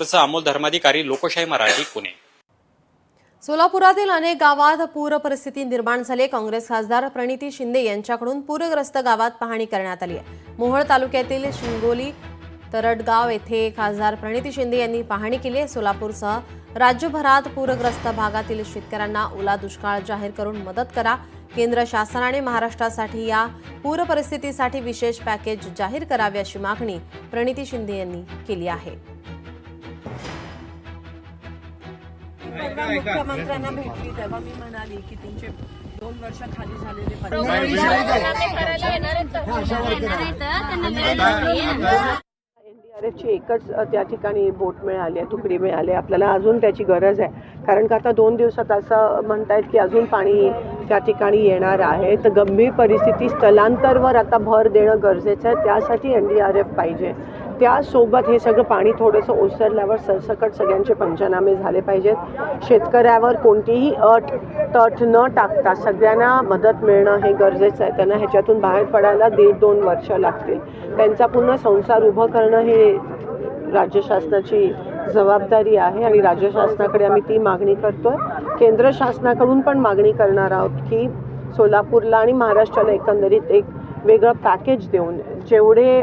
अमोल धर्माधिकारी, लोकशाही मराठी, पुणे। सोलापुरातील अनेक गावात पूर परिस्थिती निर्माण झाली। काँग्रेस खासदार प्रणिती शिंदे यांच्याकडून पूरग्रस्त गावात पाहणी करण्यात आली आहे। मोहोळ तालुक्यातील शिंगोली तरडगाव येथे खासदार प्रणिती शिंदे यांनी पाहणी केली। सोलापूरसह राज्यभरात पूरग्रस्त भागातील शेतकऱ्यांना ओला दुष्काळ जाहीर करून मदत करा। केंद्र शासनाने महाराष्ट्रासाठी या पूर परिस्थितीसाठी विशेष पॅकेज जाहीर करावे अशी मागणी प्रणिती शिंदे यांनी केली आहे। मुख्यमंत्र्यांना भेटली तेव्हा मी म्हणाली की तुमचे 2 वर्ष खाली झालेले एनडीआरएफची एकच त्या ठिकाणी बोट मिळाली आहे, तुकडी मिळाली. आपल्याला अजून त्याची गरज आहे, कारण का आता 2 दिवसात असं म्हणतायत की अजून पाणी त्या ठिकाणी येणार आहे. तर गंभीर परिस्थिती, स्थलांतरवर आता भर देणं गरजेचं आहे. त्यासाठी एनडीआरएफ पाहिजे. त्यासोबत हे सगळं पाणी थोडंसं ओसरल्यावर सरसकट सगळ्यांचे पंचनामे झाले पाहिजेत. शेतकऱ्यावर कोणतीही अट तट न टाकता सगळ्यांना मदत मिळणं हे गरजेचं आहे. त्यांना ह्याच्यातून बाहेर पडायला 1.5-2 वर्ष लागतील. त्यांचा पुन्हा संसार उभं करणं हे राज्य शासनाची जबाबदारी आहे आणि राज्य शासनाकडे आम्ही ती मागणी करतोय. केंद्र शासनाकडून पण मागणी करणार आहोत की सोलापूरला आणि महाराष्ट्राला एकंदरीत एक वेगळं पॅकेज देऊन जेवढे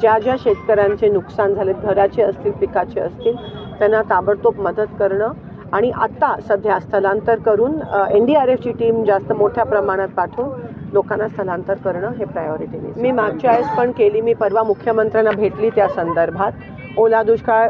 ज्या शेतकऱ्यांचे नुकसान झाले, घराचे असतील, पिकाचे असतील, त्यांना ताबडतोब मदत करणं आणि आता सध्या स्थलांतर करून एनडीआरएफची टीम जास्त मोठ्या प्रमाणात पाठवून लोकांना स्थलांतर करणं हे प्रायोरिटी. मी मागच्या वेळेस पण केली. मी परवा मुख्यमंत्र्यांना भेटली त्या संदर्भात. ओला दुष्काळ